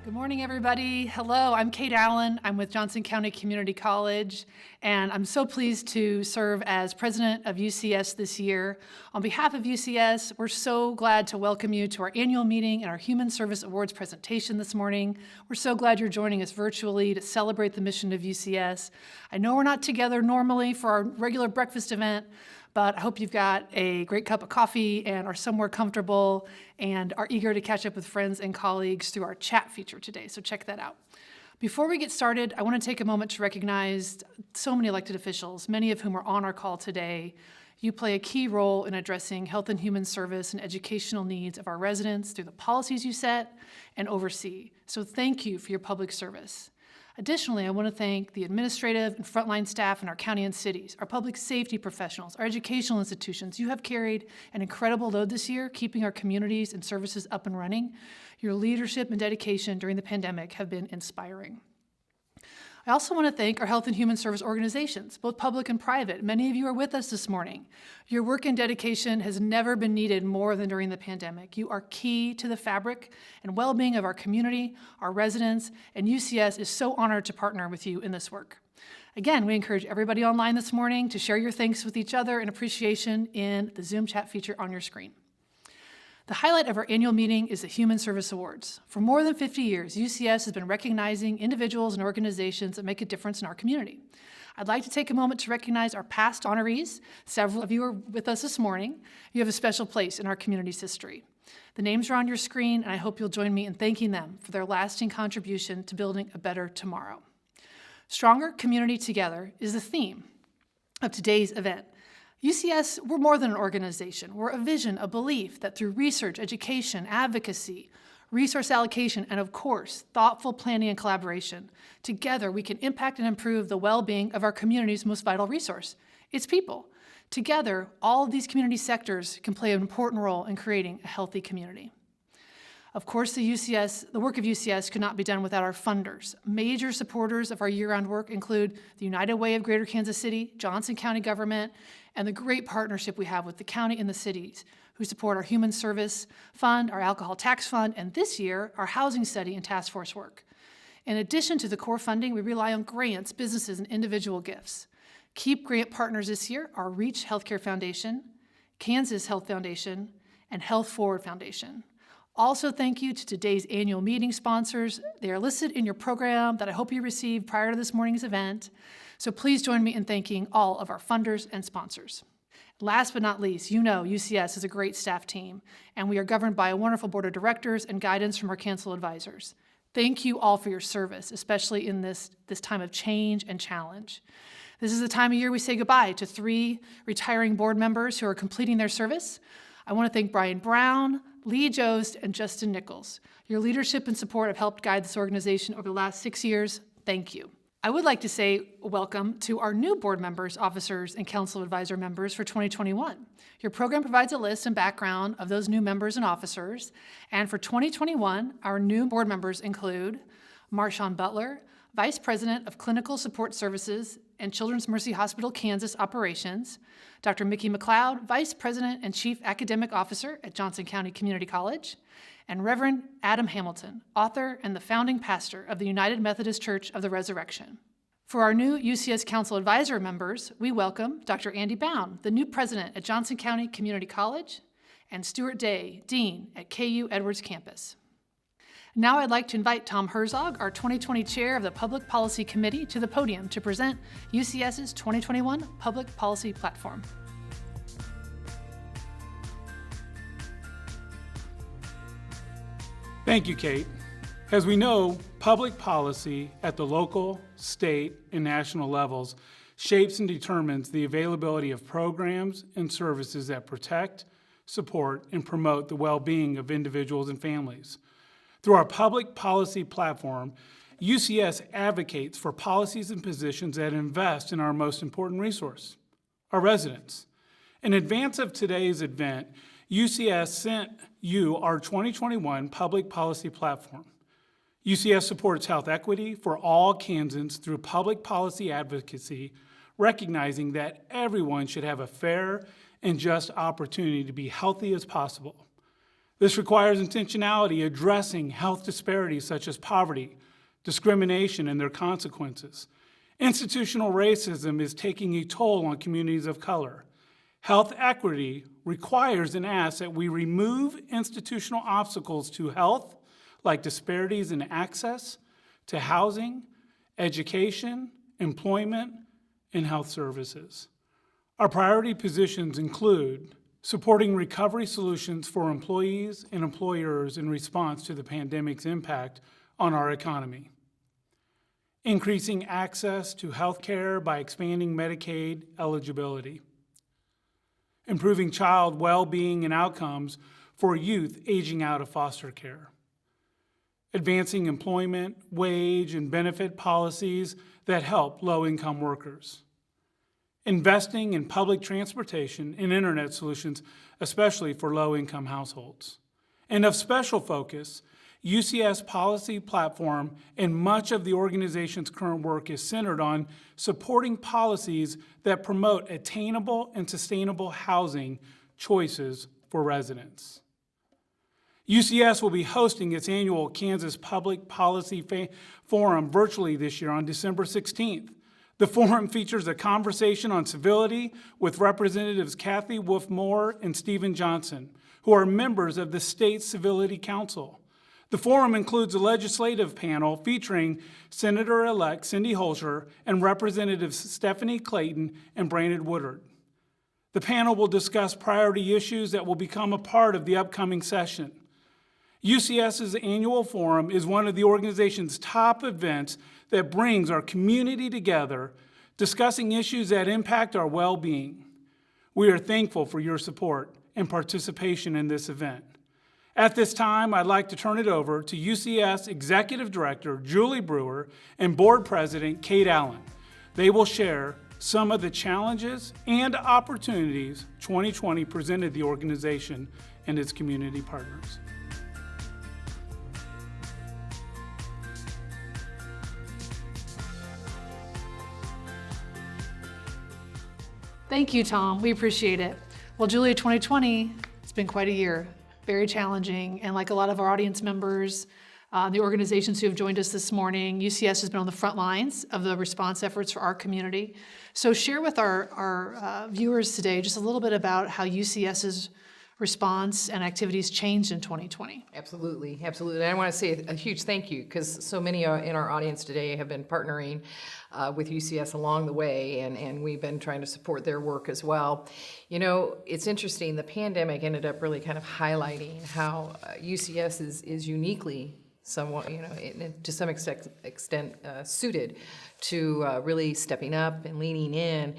Good morning, everybody. Hello, I'm Kate Allen. I'm with Johnson County Community College, and I'm so pleased to serve as president of UCS this year. On behalf of UCS, we're so glad to welcome you to our annual meeting and our Human Service Awards presentation this morning. We're so glad you're joining us virtually to celebrate the mission of UCS. I know we're not together normally for our regular breakfast event, but I hope you've got a great cup of coffee and are somewhere comfortable and are eager to catch up with friends and colleagues through our chat feature today, so check that out. Before we get started, I want to take a moment to recognize so many elected officials, many of whom are on our call today. You play a key role in addressing health and human service and educational needs of our residents through the policies you set and oversee, so thank you for your public service. Additionally, I want to thank the administrative and frontline staff in our county and cities, our public safety professionals, our educational institutions. You have carried an incredible load this year, keeping our communities and services up and running. Your leadership and dedication during the pandemic have been inspiring. I also want to thank our health and human service organizations, both public and private. Many of you are with us this morning. Your work and dedication has never been needed more than during the pandemic. You are key to the fabric and well-being of our community, our residents, and UCS is so honored to partner with you in this work. Again, we encourage everybody online this morning to share your thanks with each other and appreciation in the Zoom chat feature on your screen. The highlight of our annual meeting is the Human Service Awards. For more than 50 years, UCS has been recognizing individuals and organizations that make a difference in our community. I'd like to take a moment to recognize our past honorees. Several of you are with us this morning. You have a special place in our community's history. The names are on your screen, and I hope you'll join me in thanking them for their lasting contribution to building a better tomorrow. Stronger Community Together is the theme of today's event. UCS, we're more than an organization. We're a vision, a belief that through research, education, advocacy, resource allocation, and of course, thoughtful planning and collaboration, together we can impact and improve the well-being of our community's most vital resource, its people. Together, all of these community sectors can play an important role in creating a healthy community. Of course, the work of UCS could not be done without our funders. Major supporters of our year-round work include the United Way of Greater Kansas City, Johnson County government, and the great partnership we have with the county and the cities who support our Human Service Fund, our Alcohol Tax Fund, and this year, our Housing Study and Task Force work. In addition to the core funding, we rely on grants, businesses, and individual gifts. Keep grant partners this year are Reach Healthcare Foundation, Kansas Health Foundation, and Health Forward Foundation. Also, thank you to today's annual meeting sponsors. They are listed in your program that I hope you received prior to this morning's event. So please join me in thanking all of our funders and sponsors. Last but not least, you know UCS is a great staff team, and we are governed by a wonderful board of directors and guidance from our council advisors. Thank you all for your service, especially in this time of change and challenge. This is the time of year we say goodbye to 3 retiring board members who are completing their service. I want to thank Brian Brown, Lee Jost, and Justin Nichols. Your leadership and support have helped guide this organization over the last 6 years. Thank you. I would like to say welcome to our new board members, officers, and council advisor members for 2021. Your program provides a list and background of those new members and officers. And for 2021, our new board members include Marshawn Butler, Vice President of Clinical Support Services and Children's Mercy Hospital Kansas Operations, Dr. Mickey McLeod, Vice President and Chief Academic Officer at Johnson County Community College, and Reverend Adam Hamilton, author and the founding pastor of the United Methodist Church of the Resurrection. For our new UCS Council Advisor members, we welcome Dr. Andy Bound, the new president at Johnson County Community College, and Stuart Day, Dean at KU Edwards Campus. Now I'd like to invite Tom Herzog, our 2020 chair of the Public Policy Committee, to the podium to present UCS's 2021 Public Policy Platform. Thank you, Kate. As we know, public policy at the local, state, and national levels shapes and determines the availability of programs and services that protect, support, and promote the well-being of individuals and families. Through our public policy platform, UCS advocates for policies and positions that invest in our most important resource, our residents. In advance of today's event, UCS sent you our 2021 public policy platform. UCS supports health equity for all Kansans through public policy advocacy, recognizing that everyone should have a fair and just opportunity to be healthy as possible. This requires intentionality addressing health disparities such as poverty, discrimination, and their consequences. Institutional racism is taking a toll on communities of color. Health equity requires and asks that we remove institutional obstacles to health, like disparities in access to housing, education, employment, and health services. Our priority positions include supporting recovery solutions for employees and employers in response to the pandemic's impact on our economy, increasing access to health care by expanding Medicaid eligibility, improving child well-being and outcomes for youth aging out of foster care, advancing employment, wage, and benefit policies that help low-income workers, investing in public transportation and internet solutions, especially for low-income households. And of special focus, UCS policy platform and much of the organization's current work is centered on supporting policies that promote attainable and sustainable housing choices for residents. UCS will be hosting its annual Kansas Public Policy Forum virtually this year on December 16th. The forum features a conversation on civility with Representatives Kathy Wolf-Moore and Stephen Johnson, who are members of the State Civility Council. The forum includes a legislative panel featuring Senator-elect Cindy Holscher and Representatives Stephanie Clayton and Brandon Woodard. The panel will discuss priority issues that will become a part of the upcoming session. UCS's annual forum is one of the organization's top events that brings our community together, discussing issues that impact our well-being. We are thankful for your support and participation in this event. At this time, I'd like to turn it over to UCS Executive Director Julie Brewer and Board President Kate Allen. They will share some of the challenges and opportunities 2020 presented the organization and its community partners. Thank you, Tom. We appreciate it. Well, Julia, 2020, it's been quite a year, very challenging. And like a lot of our audience members, the organizations who have joined us this morning, UCS has been on the front lines of the response efforts for our community. So share with our viewers today just a little bit about how UCS's response and activities changed in 2020. Absolutely, absolutely. And I want to say a huge thank you because so many in our audience today have been partnering with UCS along the way, and we've been trying to support their work as well. You know, it's interesting, the pandemic ended up really kind of highlighting how UCS is uniquely somewhat, you know, to some extent suited to really stepping up and leaning in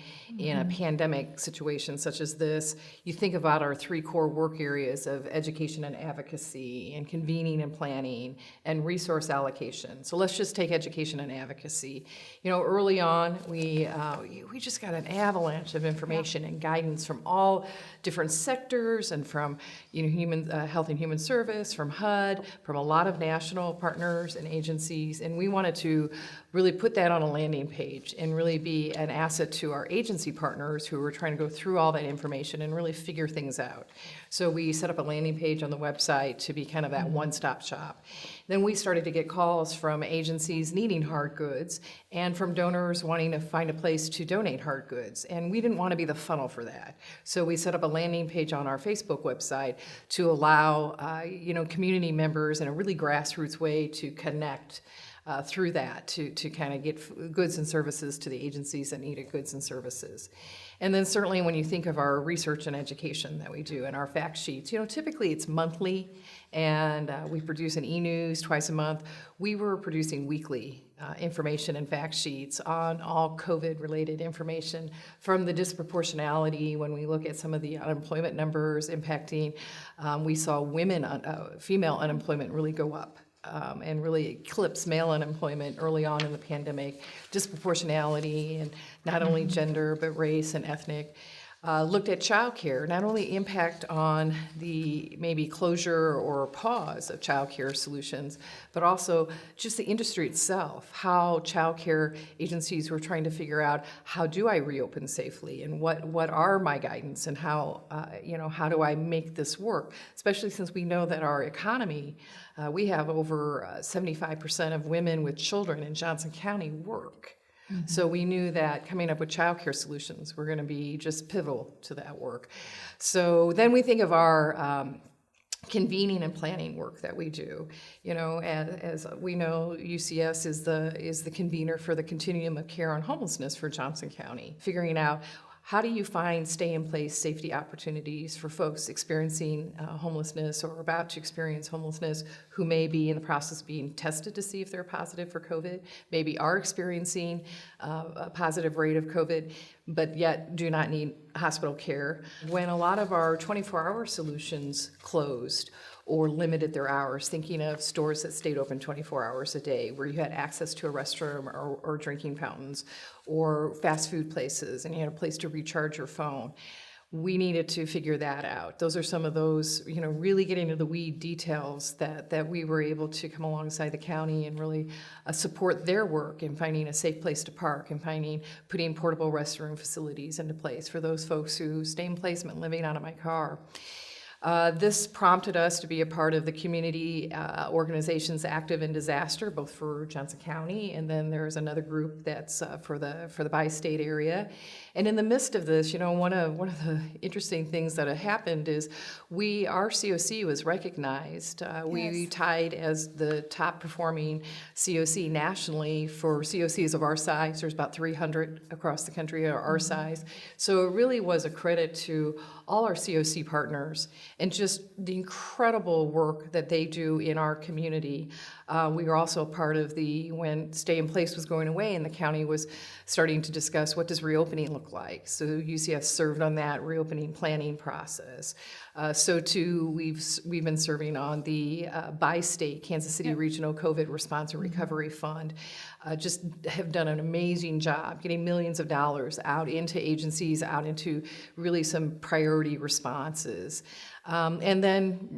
a pandemic situation such as this. You think about our three core work areas of education and advocacy and convening and planning and resource allocation. So let's just take education and advocacy. You know, early on, we just got an avalanche of information and guidance from all different sectors and from, you know, human health and human service, from HUD, from a lot of national partners and agencies, and we wanted to really put that on a landing page and really be an asset to our agency partners who were trying to go through all that information and really figure things out. So we set up a landing page on the website to be kind of that one-stop shop. Then we started to get calls from agencies needing hard goods and from donors wanting to find a place to donate hard goods. And we didn't want to be the funnel for that. So we set up a landing page on our Facebook website to allow you know, community members in a really grassroots way to connect through that to kind of get goods and services to the agencies that needed goods and services. And then certainly when you think of our research and education that we do and our fact sheets, you know, typically it's monthly and we produce an e-news twice a month. We were producing weekly information and fact sheets on all COVID-related information, from the disproportionality when we look at some of the unemployment numbers impacting. We saw female unemployment really go up. And really eclipse male unemployment early on in the pandemic, disproportionality, and not only gender, but race and ethnic. looked at childcare, not only impact on the maybe closure or pause of childcare solutions, but also just the industry itself, how childcare agencies were trying to figure out, how do I reopen safely, and what are my guidance, and how how do I make this work, especially since we know that our economy, we have over 75% of women with children in Johnson County work. So we knew that coming up with childcare solutions were going to be just pivotal to that work. So then we think of our convening and planning work that we do. As we know, UCS is the convener for the continuum of care on homelessness for Johnson County, figuring out how do you find stay-in-place safety opportunities for folks experiencing homelessness or about to experience homelessness who may be in the process of being tested to see if they're positive for COVID, maybe are experiencing a positive rate of COVID, but yet do not need hospital care. When a lot of our 24-hour solutions closed or limited their hours, thinking of stores that stayed open 24 hours a day, where you had access to a restroom or drinking fountains, or fast food places, and you had a place to recharge your phone. We needed to figure that out. Those are some of those, really getting into the weed details that we were able to come alongside the county and really support their work in finding a safe place to park and putting portable restroom facilities into place for those folks who stay in placement living out of my car. This prompted us to be a part of the community organizations active in disaster, both for Johnson County, and then there's another group that's for the bi-state area. And in the midst of this, one of the interesting things that had happened is our COC was recognized. We tied as the top performing COC nationally for COCs of our size. There's about 300 across the country are our size. So it really was a credit to all our COC partners and just the incredible work that they do in our community. We were also a part of when stay in place was going away and the county was starting to discuss what does reopening look like. So UCS served on that reopening planning process. So too, we've been serving on the bi-state Kansas City Regional COVID Response and Recovery Fund. Just have done an amazing job getting millions of dollars out into agencies, out into really some priority responses. And then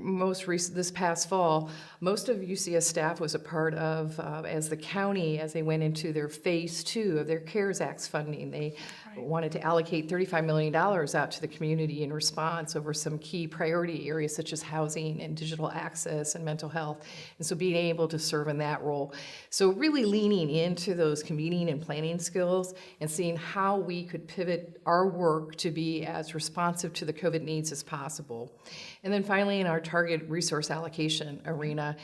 this past fall, most of UCS staff was a part of, as the county, as they went into their phase 2 of their CARES Act funding, they wanted to allocate $35 million out to the community in response over some key priority areas such as housing and digital access and mental health. And so being able to serve in that role. So really leaning into those convening and planning skills and seeing how we could pivot our work to be as responsive to the COVID needs as possible. And then finally, in our target resource allocation arena,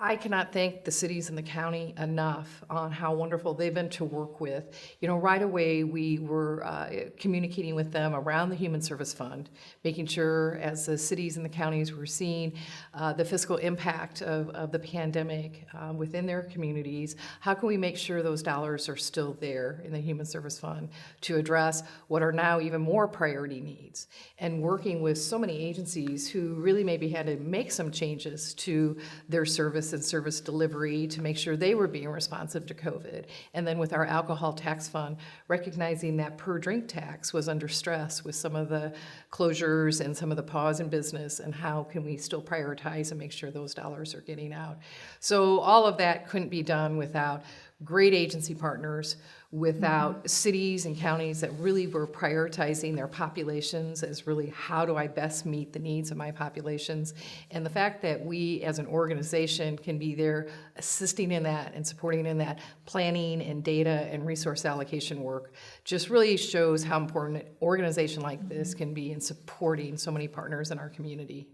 I cannot thank the cities and the county enough on how wonderful they've been to work with. Right away, we were communicating with them around the Human Service Fund, making sure as the cities and the counties were seeing the fiscal impact of the pandemic within their communities, how can we make sure those dollars are still there in the Human Service Fund to address what are now even more priority needs? And working with so many agencies who really maybe had to make some changes to their service and service delivery to make sure they were being responsive to COVID. And then with our alcohol tax fund, recognizing that per drink tax was under stress with some of the closures and some of the pause in business, and how can we still prioritize and make sure those dollars are getting out. So all of that couldn't be done without great agency partners, without cities and counties that really were prioritizing their populations as really how do I best meet the needs of my populations. And the fact that we as an organization can be there assisting in that and supporting in that planning and data and resource allocation work just really shows how important an organization like this can be in supporting so many partners in our community.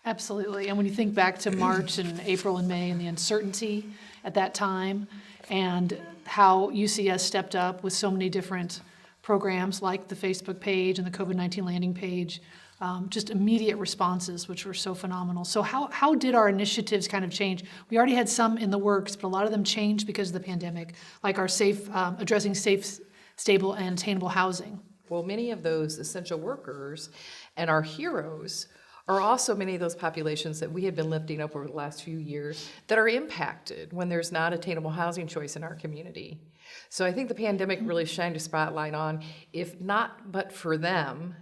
Absolutely. And when you think back to March and April and May and the uncertainty at that time, and how UCS stepped up with so many different programs like the Facebook page and the COVID-19 landing page, just immediate responses, which were so phenomenal. So how did our initiatives kind of change? We already had some in the works, but a lot of them changed because of the pandemic, like our addressing safe, stable, and attainable housing. Well, many of those essential workers and our heroes are also many of those populations that we have been lifting up over the last few years that are impacted when there's not attainable housing choice in our community. So I think the pandemic really shined a spotlight on, if not but for them,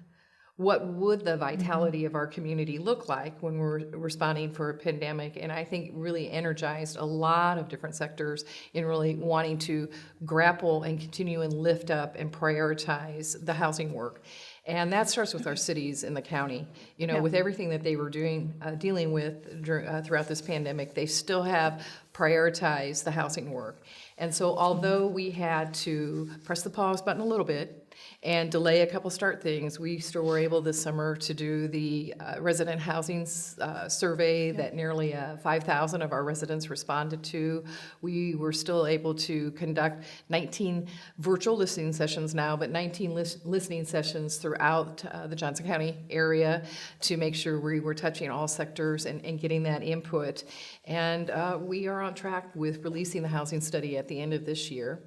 what would the vitality of our community look like when we're responding for a pandemic? And I think really energized a lot of different sectors in really wanting to grapple and continue and lift up and prioritize the housing work. And that starts with our cities in the county. You know, with everything that they were dealing with throughout this pandemic, they still have prioritized the housing work. And so although we had to press the pause button a little bit and delay a couple start things, we still were able this summer to do the resident housing survey that nearly 5,000 of our residents responded to. We were still able to conduct 19 virtual listening sessions now, but 19 listening sessions throughout the Johnson County area to make sure we were touching all sectors and getting that input. And we are on track with releasing the housing study at the end of this year.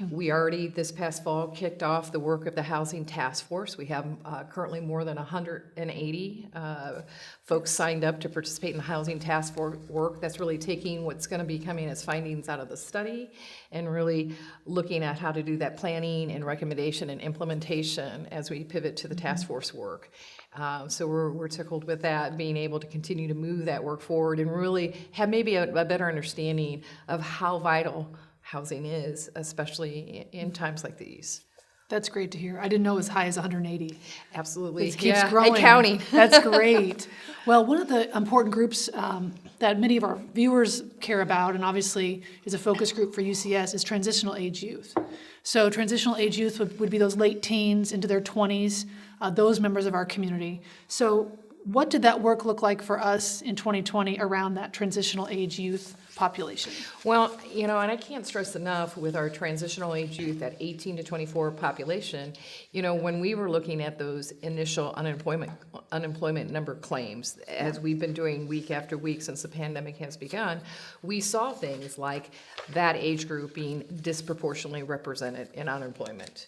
We already, this past fall, kicked off the work of the Housing Task Force. We have currently more than 180 folks signed up to participate in the Housing Task Force work. That's really taking what's going to be coming as findings out of the study and really looking at how to do that planning and recommendation and implementation as we pivot to the task force work. So we're tickled with that, being able to continue to move that work forward and really have maybe a better understanding of how vital housing is, especially in times like these. That's great to hear. I didn't know it was high as 180. Absolutely. It keeps growing. And counting. That's great. Well, one of the important groups that many of our viewers care about, and obviously is a focus group for UCS, is transitional age youth. So transitional age youth would be those late teens into their 20s, those members of our community. So what did that work look like for us in 2020 around that transitional age youth population? Well, you know, and I can't stress enough with our transitional age youth, that 18 to 24 population, you know, when we were looking at those initial unemployment number claims, as we've been doing week after week since the pandemic has begun, we saw things like that age group being disproportionately represented in unemployment.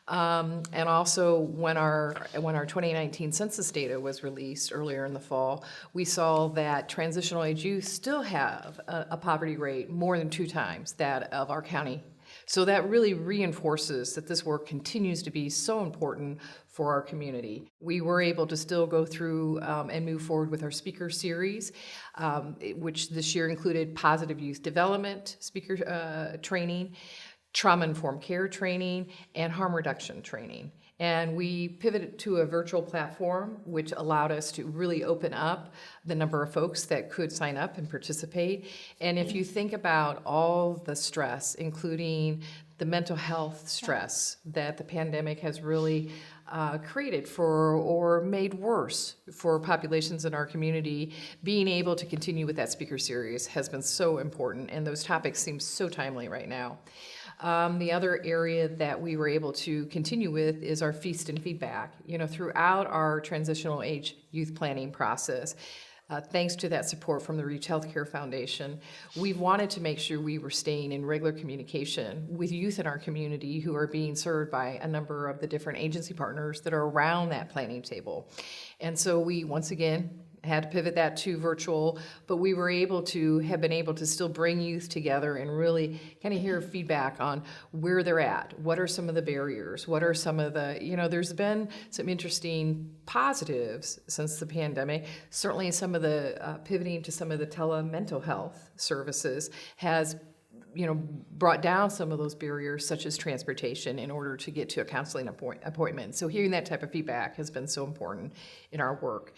And also when our 2019 census data was released earlier in the fall, we saw that transitional age youth still have a poverty rate more than 2 times that of our county. So that really reinforces that this work continues to be so important for our community. We were able to still go through and move forward with our speaker series, which this year included positive youth development speaker training, trauma-informed care training, and harm reduction training. And we pivoted to a virtual platform, which allowed us to really open up the number of folks that could sign up and participate. And if you think about all the stress, including the mental health stress that the pandemic has really created for or made worse for populations in our community, being able to continue with that speaker series has been so important, and those topics seem so timely right now. The other area that we were able to continue with is our feast and feedback. You know, throughout our transitional age youth planning process, thanks to that support from the Reach Healthcare Foundation, we've wanted to make sure we were staying in regular communication with youth in our community who are being served by a number of the different agency partners that are around that planning table. And so we, once again, had to pivot that to virtual, but we were able to have been able to still bring youth together and really kind of hear feedback on where they're at. What are some of the barriers? What are some of the, you know, there's been some interesting positives since the pandemic. Certainly some of the pivoting to some of the tele-mental health services has, you know, brought down some of those barriers, such as transportation, in order to get to a counseling appointment. So hearing that type of feedback has been so important in our work.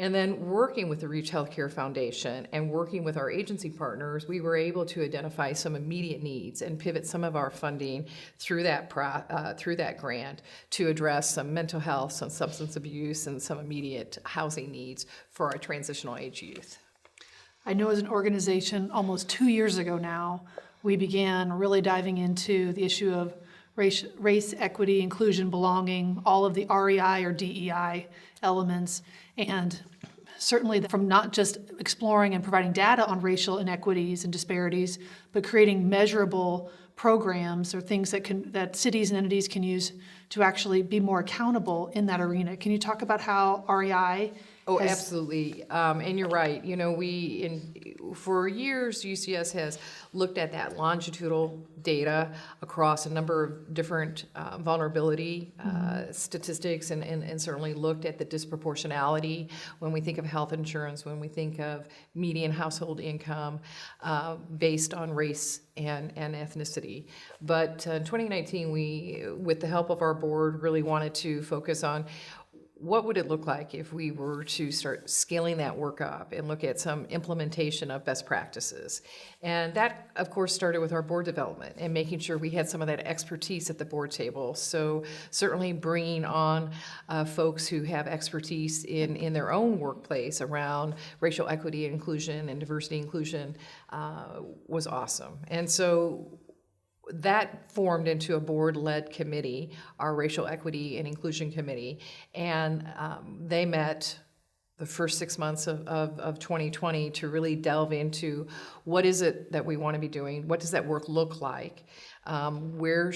And then working with the Reach Healthcare Foundation and working with our agency partners, we were able to identify some immediate needs and pivot some of our funding through that grant to address some mental health, some substance abuse, and some immediate housing needs for our transitional age youth. I know as an organization, almost 2 years ago now, we began really diving into the issue of race, equity, inclusion, belonging, all of the REI or DEI elements, and certainly from not just exploring and providing data on racial inequities and disparities, but creating measurable programs or things that cities and entities can use to actually be more accountable in that arena. Can you talk about how REI Oh, absolutely. And you're right. You know, for years, UCS has looked at that longitudinal data across a number of different vulnerability statistics and certainly looked at the disproportionality when we think of health insurance, when we think of median household income based on race and ethnicity. But in 2019, we, with the help of our board, really wanted to focus on what would it look like if we were to start scaling that work up and look at some implementation of best practices? And that, of course, started with our board development and making sure we had some of that expertise at the board table. So certainly bringing on folks who have expertise in their own workplace around racial equity, inclusion, and diversity inclusion was awesome. And so that formed into a board-led committee, our Racial Equity and Inclusion Committee, and they met the first 6 months of 2020 to really delve into what is it that we want to be doing, what does that work look like, where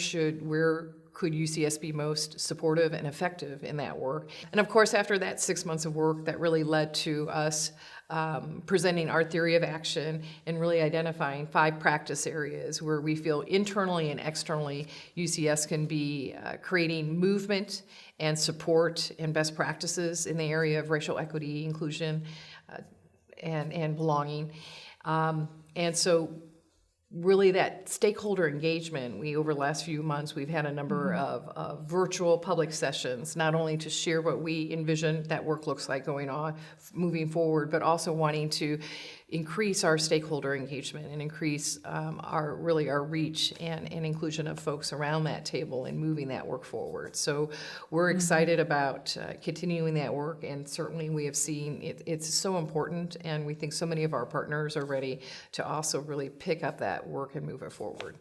could UCS be most supportive and effective in that work. And of course, after that 6 months of work, that really led to us presenting our theory of action and really identifying 5 practice areas where we feel internally and externally UCS can be creating movement and support and best practices in the area of racial equity, inclusion, and belonging. And so really that stakeholder engagement, over the last few months, we've had a number of virtual public sessions, not only to share what we envision that work looks like going on, moving forward, but also wanting to increase our stakeholder engagement and increase our reach and inclusion of folks around that table and moving that work forward. So we're excited about continuing that work, and certainly we have seen it's so important, and we think so many of our partners are ready to also really pick up that work and move it forward.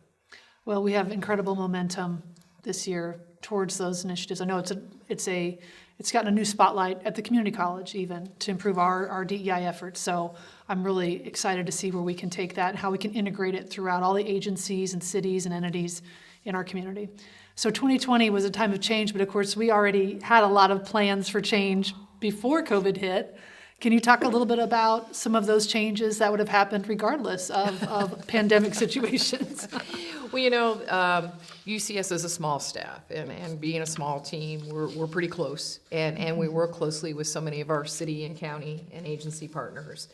Well, we have incredible momentum this year towards those initiatives. I know it's gotten a new spotlight at the community college even to improve our DEI efforts. So I'm really excited to see where we can take that and how we can integrate it throughout all the agencies and cities and entities in our community. So 2020 was a time of change, but of course we already had a lot of plans for change before COVID hit. Can you talk a little bit about some of those changes that would have happened regardless of pandemic situations? Well, UCS is a small staff, and being a small team, we're pretty close, and we work closely with so many of our city and county and agency partners,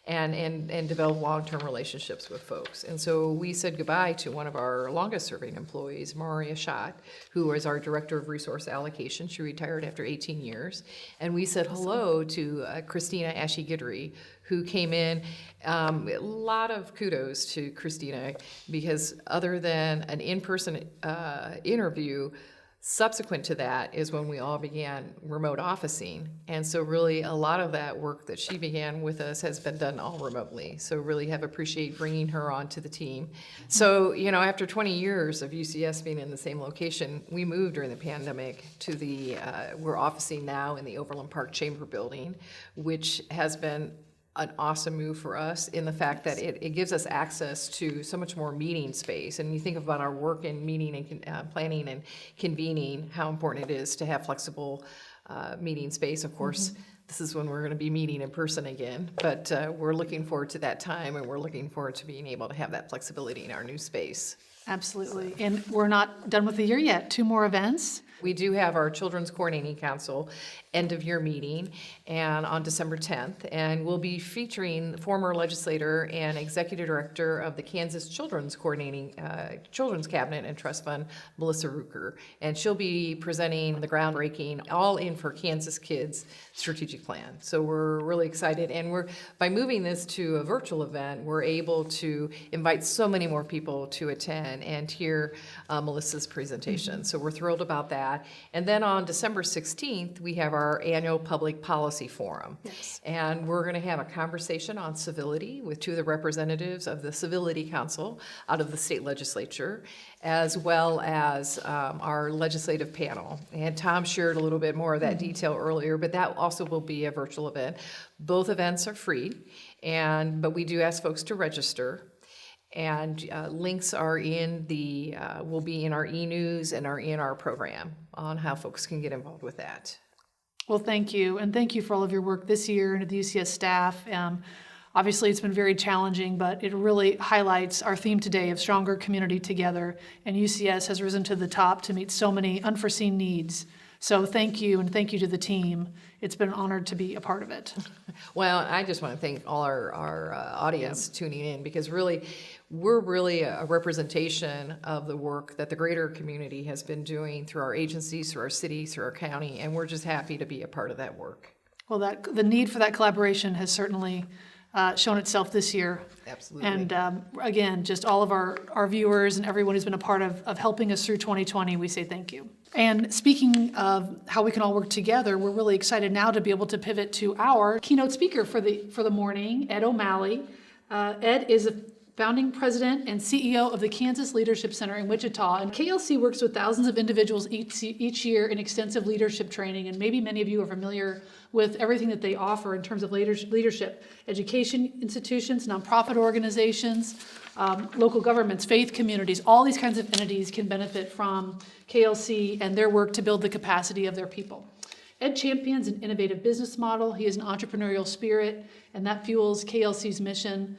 and develop long-term relationships with folks. And so we said goodbye to one of our longest-serving employees, Maria Schott, who was our Director of Resource Allocation. She retired after 18 years. And we said hello to Christina Ashe-Guidry, who came in. A lot of kudos to Christina, because other than an in-person interview, subsequent to that is when we all began remote officing. And so really a lot of that work that she began with us has been done all remotely. So really have appreciated bringing her onto the team. So, after 20 years of UCS being in the same location, we moved during the pandemic to we're officing now in the Overland Park Chamber building, which has been an awesome move for us in the fact that it gives us access to so much more meeting space. And you think about our work in meeting and planning and convening, how important it is to have flexible meeting space. Of course, this is when we're going to be meeting in person again, but we're looking forward to that time, and we're looking forward to being able to have that flexibility in our new space. Absolutely. And we're not done with the year yet. 2 more events. We do have our Children's Coordinating Council end-of-year meeting and on December 10th, and we'll be featuring the former legislator and executive director of the Kansas Children's Children's Cabinet and Trust Fund, Melissa Rucker, and she'll be presenting the groundbreaking All In for Kansas Kids strategic plan. So we're really excited, and by moving this to a virtual event, we're able to invite so many more people to attend and hear Melissa's presentation. So we're thrilled about that. And then on December 16th, we have our annual Public Policy Forum. Yes. And we're going to have a conversation on civility with 2 of the representatives of the Civility Council out of the state legislature, as well as our legislative panel. And Tom shared a little bit more of that detail earlier, but that also will be a virtual event. Both events are free, but we do ask folks to register. And links are will be in our e-news and in our program on how folks can get involved with that. Well, thank you, and thank you for all of your work this year and to the UCS staff. Obviously, it's been very challenging, but it really highlights our theme today of stronger community together, and UCS has risen to the top to meet so many unforeseen needs. So thank you, and thank you to the team. It's been an honor to be a part of it. Well, I just want to thank all our audience tuning in, because really, we're really a representation of the work that the greater community has been doing through our agencies, through our cities, through our county, and we're just happy to be a part of that work. Well, the need for that collaboration has certainly shown itself this year. Absolutely. And again, just all of our viewers and everyone who's been a part of helping us through 2020, we say thank you. And speaking of how we can all work together, we're really excited now to be able to pivot to our keynote speaker for the morning, Ed O'Malley. Ed is a founding president and CEO of the Kansas Leadership Center in Wichita. And KLC works with thousands of individuals each year in extensive leadership training. And maybe many of you are familiar with everything that they offer in terms of leadership, education institutions, nonprofit organizations, local governments, faith communities. All these kinds of entities can benefit from KLC and their work to build the capacity of their people. Ed champions an innovative business model. He has an entrepreneurial spirit, and that fuels KLC's mission.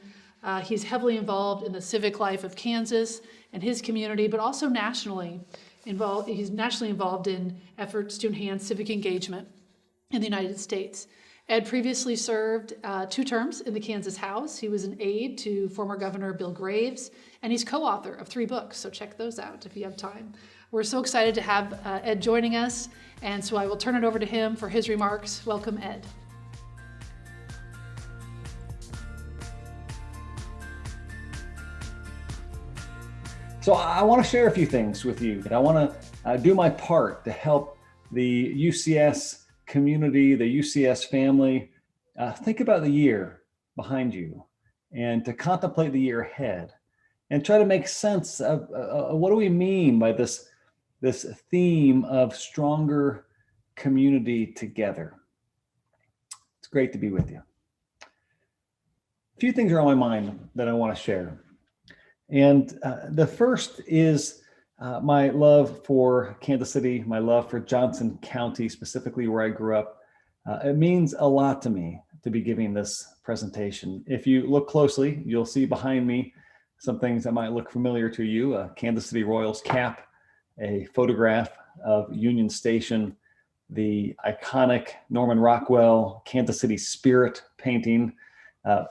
He's heavily involved in the civic life of Kansas and his community, but also nationally involved. He's nationally involved in efforts to enhance civic engagement in the United States. Ed previously served 2 terms in the Kansas House. He was an aide to former Governor Bill Graves, and he's co-author of 3 books, so check those out if you have time. We're so excited to have Ed joining us, and so I will turn it over to him for his remarks. Welcome, Ed. So I want to share a few things with you. I want to do my part to help the UCS community, the UCS family, think about the year behind you and to contemplate the year ahead and try to make sense of what do we mean by this theme of stronger community together. It's great to be with you. A few things are on my mind that I want to share. And the first is my love for Kansas City, my love for Johnson County, specifically where I grew up. It means a lot to me to be giving this presentation. If you look closely, you'll see behind me some things that might look familiar to you, a Kansas City Royals cap, a photograph of Union Station, the iconic Norman Rockwell Kansas City Spirit painting.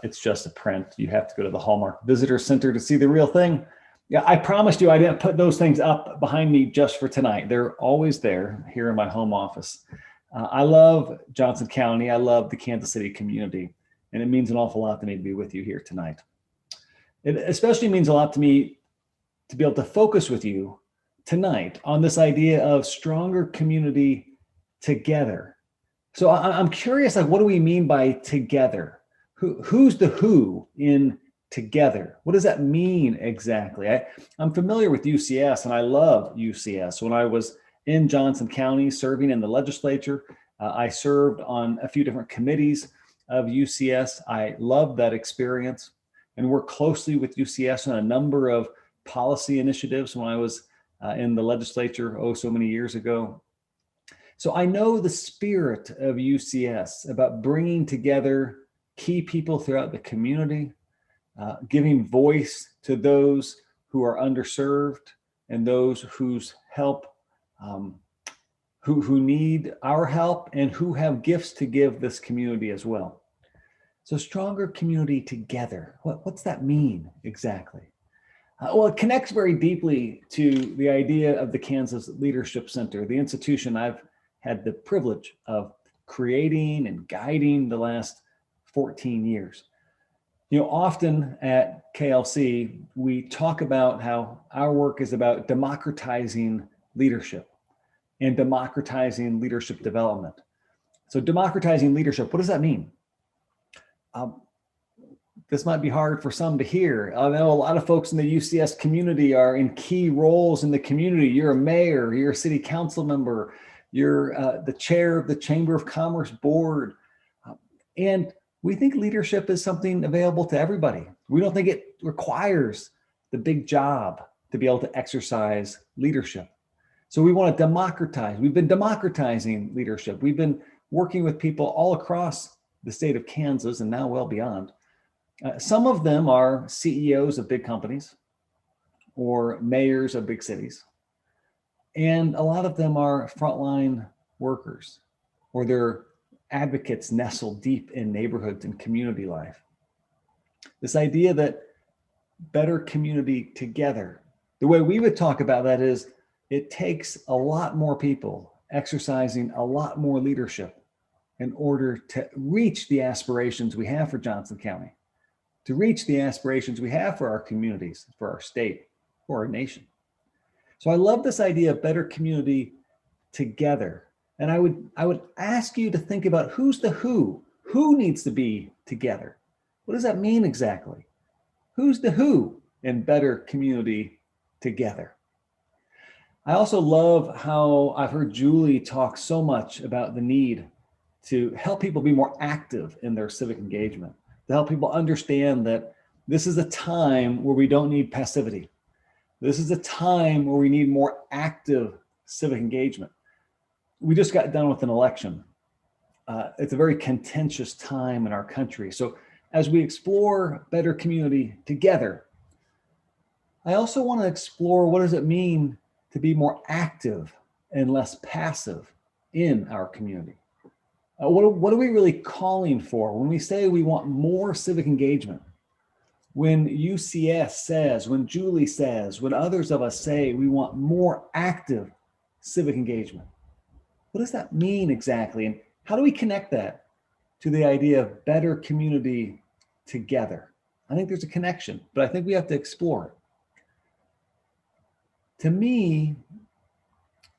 It's just a print. You have to go to the Hallmark Visitor Center to see the real thing. Yeah, I promised you I didn't put those things up behind me just for tonight. They're always there here in my home office. I love Johnson County. I love the Kansas City community, and it means an awful lot to me to be with you here tonight. It especially means a lot to me to be able to focus with you tonight on this idea of stronger community together. So I'm curious, like, what do we mean by together? Who's the who in together? What does that mean exactly? I'm familiar with UCS and I love UCS. When I was in Johnson County serving in the legislature, I served on a few different committees of UCS. I loved that experience and worked closely with UCS on a number of policy initiatives when I was in the legislature so many years ago. So I know the spirit of UCS about bringing together key people throughout the community, giving voice to those who are underserved and those whose help, who need our help and who have gifts to give this community as well. So stronger community together. What's that mean exactly? Well, it connects very deeply to the idea of the Kansas Leadership Center, the institution I've had the privilege of creating and guiding the last 14 years. You know, often at KLC, we talk about how our work is about democratizing leadership and democratizing leadership development. So democratizing leadership, what does that mean? This might be hard for some to hear. I know a lot of folks in the UCS community are in key roles in the community. You're a mayor, you're a city council member, you're the chair of the Chamber of Commerce board. And we think leadership is something available to everybody. We don't think it requires the big job to be able to exercise leadership. So we want to democratize. We've been democratizing leadership. We've been working with people all across the state of Kansas and now well beyond. Some of them are CEOs of big companies or mayors of big cities. And a lot of them are frontline workers, or they're advocates nestled deep in neighborhoods and community life. This idea that better community together, the way we would talk about that is it takes a lot more people exercising a lot more leadership in order to reach the aspirations we have for Johnson County, to reach the aspirations we have for our communities, for our state, for our nation. So I love this idea of better community together. And I would ask you to think about who's the who needs to be together. What does that mean exactly? Who's the who in better community together? I also love how I've heard Julie talk so much about the need to help people be more active in their civic engagement, to help people understand that this is a time where we don't need passivity. This is a time where we need more active civic engagement. We just got done with an election. It's a very contentious time in our country. So as we explore better community together, I also want to explore what does it mean to be more active and less passive in our community. What are we really calling for when we say we want more civic engagement? When UCS says, when Julie says, when others of us say we want more active civic engagement, what does that mean exactly? And how do we connect that to the idea of better community together? I think there's a connection, but I think we have to explore it. To me,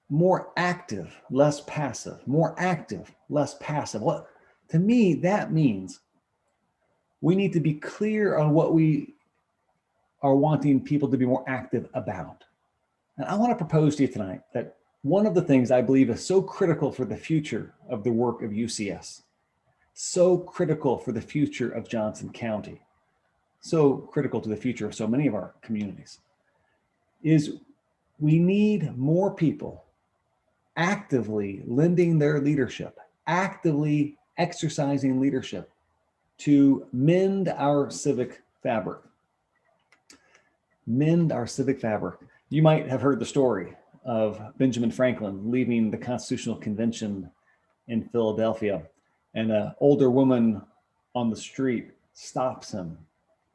more active, less passive, more active, less passive. To me, that means we need to be clear on what we are wanting people to be more active about. And I want to propose to you tonight that one of the things I believe is so critical for the future of the work of UCS, so critical for the future of Johnson County, so critical to the future of so many of our communities, is we need more people actively lending their leadership, actively exercising leadership to mend our civic fabric. Mend our civic fabric. You might have heard the story of Benjamin Franklin leaving the Constitutional Convention in Philadelphia, and an older woman on the street stops him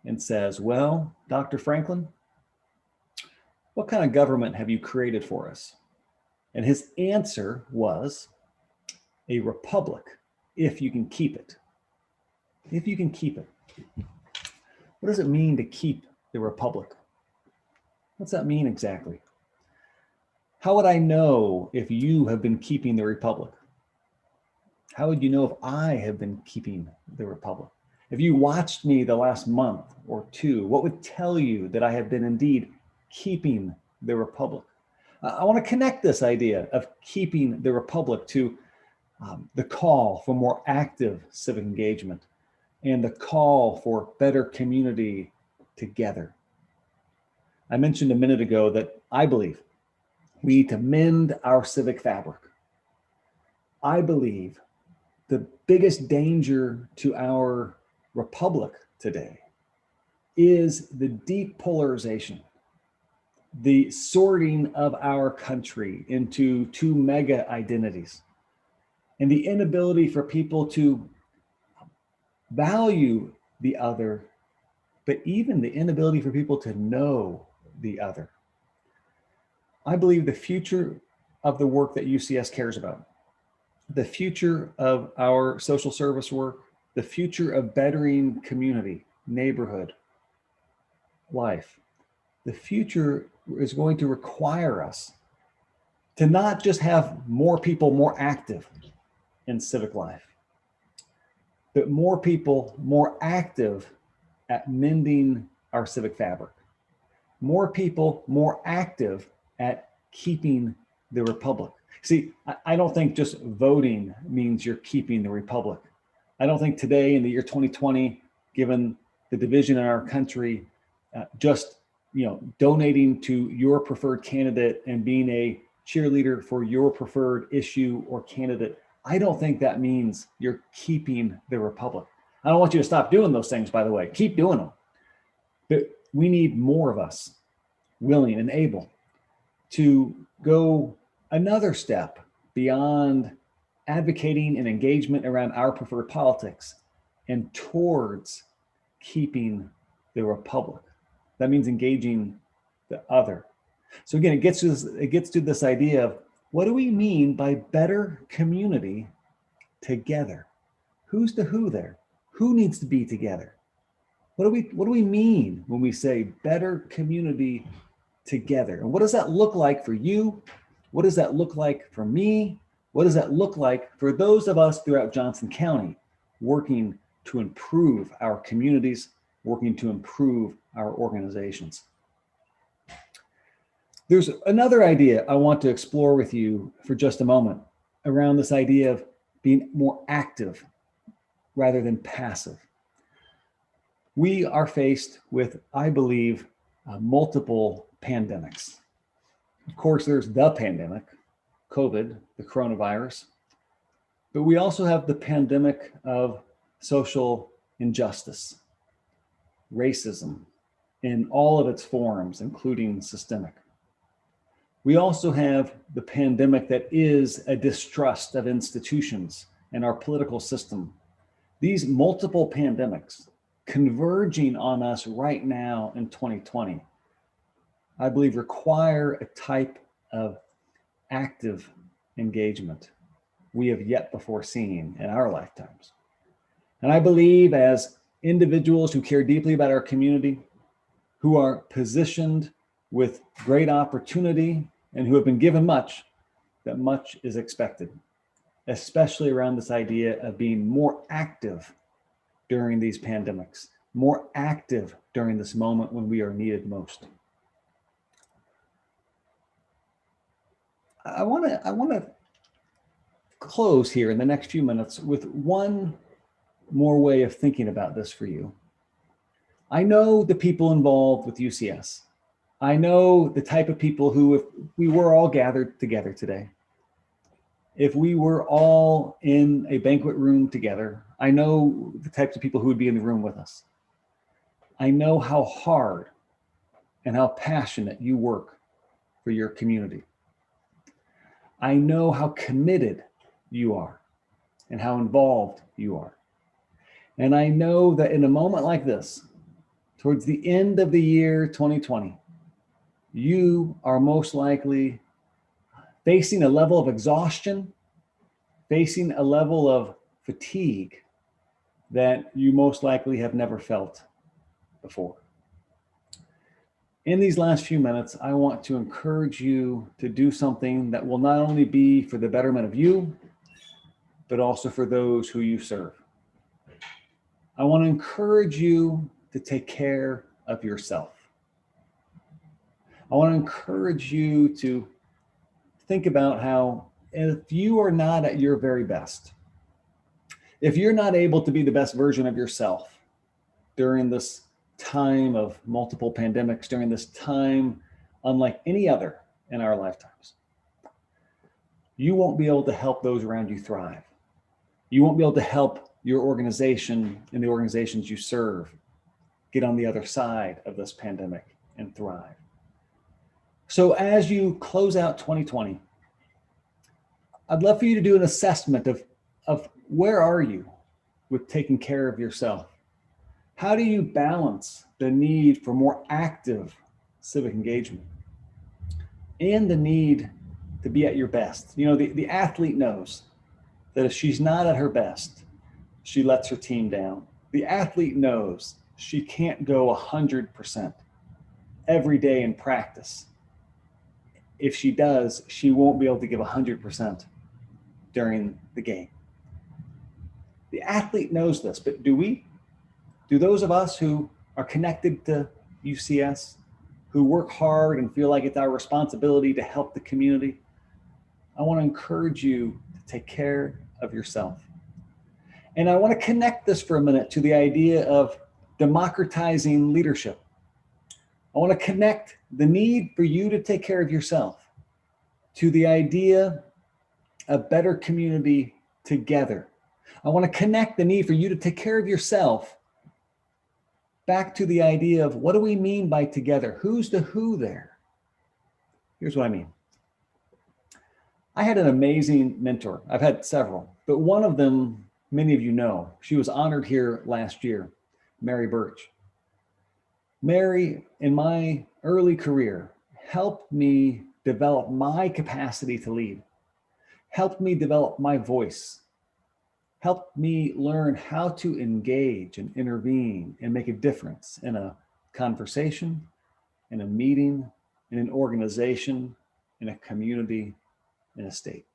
and says, "Well, Dr. Franklin, what kind of government have you created for us?" And his answer was, "A republic, if you can keep it." If you can keep it. What does it mean to keep the republic? What's that mean exactly? How would I know if you have been keeping the republic? How would you know if I have been keeping the republic? If you watched me the last month or two, what would tell you that I have been indeed keeping the republic? I want to connect this idea of keeping the republic to the call for more active civic engagement and the call for better community together. I mentioned a minute ago that I believe we need to mend our civic fabric. I believe the biggest danger to our republic today is the deep polarization, the sorting of our country into two mega identities, and the inability for people to value the other, but even the inability for people to know the other. I believe the future of the work that UCS cares about, the future of our social service work, the future of bettering community, neighborhood, life, the future is going to require us to not just have more people more active in civic life, but more people more active at mending our civic fabric, more people more active at keeping the republic. See, I don't think just voting means you're keeping the republic. I don't think today in the year 2020, given the division in our country, just donating to your preferred candidate and being a cheerleader for your preferred issue or candidate I don't think that means you're keeping the republic. I don't want you to stop doing those things, by the way. Keep doing them. But we need more of us willing and able to go another step beyond advocating and engagement around our preferred politics and towards keeping the republic. That means engaging the other. So again, it gets to this idea of what do we mean by better community together? Who's the who there? Who needs to be together? What do we mean when we say better community together? And what does that look like for you? What does that look like for me? What does that look like for those of us throughout Johnson County working to improve our communities, working to improve our organizations? There's another idea I want to explore with you for just a moment around this idea of being more active rather than passive. We are faced with, I believe, multiple pandemics. Of course, there's the pandemic, COVID, the coronavirus, but we also have the pandemic of social injustice, racism in all of its forms, including systemic. We also have the pandemic that is a distrust of institutions and our political system. These multiple pandemics converging on us right now in 2020, I believe require a type of active engagement we have yet before seen in our lifetimes. And I believe as individuals who care deeply about our community, who are positioned with great opportunity and who have been given much, that much is expected, especially around this idea of being more active during these pandemics, more active during this moment when we are needed most. I want to close here in the next few minutes with one more way of thinking about this for you. I know the people involved with UCS. I know the type of people who, if we were all gathered together today, if we were all in a banquet room together, I know the types of people who would be in the room with us. I know how hard and how passionate you work for your community. I know how committed you are and how involved you are. And I know that in a moment like this, towards the end of the year 2020, you are most likely facing a level of exhaustion, facing a level of fatigue that you most likely have never felt before. In these last few minutes, I want to encourage you to do something that will not only be for the betterment of you, but also for those who you serve. I want to encourage you to take care of yourself. I want to encourage you to think about how if you are not at your very best, if you're not able to be the best version of yourself during this time of multiple pandemics, during this time unlike any other in our lifetimes, you won't be able to help those around you thrive. You won't be able to help your organization and the organizations you serve get on the other side of this pandemic and thrive. So as you close out 2020, I'd love for you to do an assessment of where are you with taking care of yourself? How do you balance the need for more active civic engagement and the need to be at your best? You know, the athlete knows that if she's not at her best, she lets her team down. The athlete knows she can't go 100% every day in practice. If she does, she won't be able to give 100% during the game. The athlete knows this, but do we? Do those of us who are connected to UCS, who work hard and feel like it's our responsibility to help the community? I want to encourage you to take care of yourself. And I want to connect this for a minute to the idea of democratizing leadership. I want to connect the need for you to take care of yourself to the idea of better community together. I want to connect the need for you to take care of yourself back to the idea of what do we mean by together? Who's the who there? Here's what I mean. I had an amazing mentor. I've had several, but one of them, many of you know, she was honored here last year, Mary Birch. Mary, in my early career, helped me develop my capacity to lead, helped me develop my voice, helped me learn how to engage and intervene and make a difference in a conversation, in a meeting, in an organization, in a community, in a state.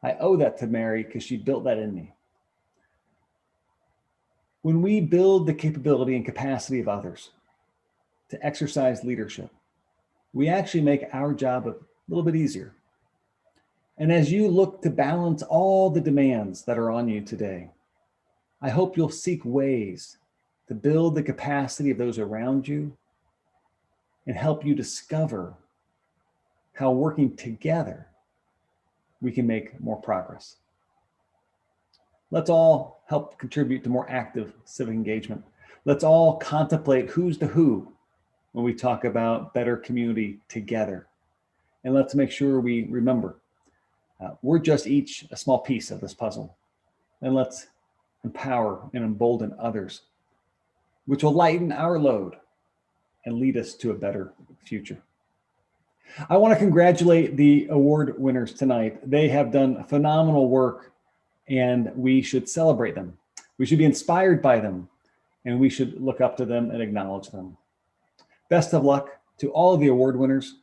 I owe that to Mary because she built that in me. When we build the capability and capacity of others to exercise leadership, we actually make our job a little bit easier. And as you look to balance all the demands that are on you today, I hope you'll seek ways to build the capacity of those around you and help you discover how working together we can make more progress. Let's all help contribute to more active civic engagement. Let's all contemplate who's the who when we talk about better community together. And let's make sure we remember we're just each a small piece of this puzzle. And let's empower and embolden others, which will lighten our load and lead us to a better future. I want to congratulate the award winners tonight. They have done phenomenal work and we should celebrate them. We should be inspired by them and we should look up to them and acknowledge them. Best of luck to all of the award winners.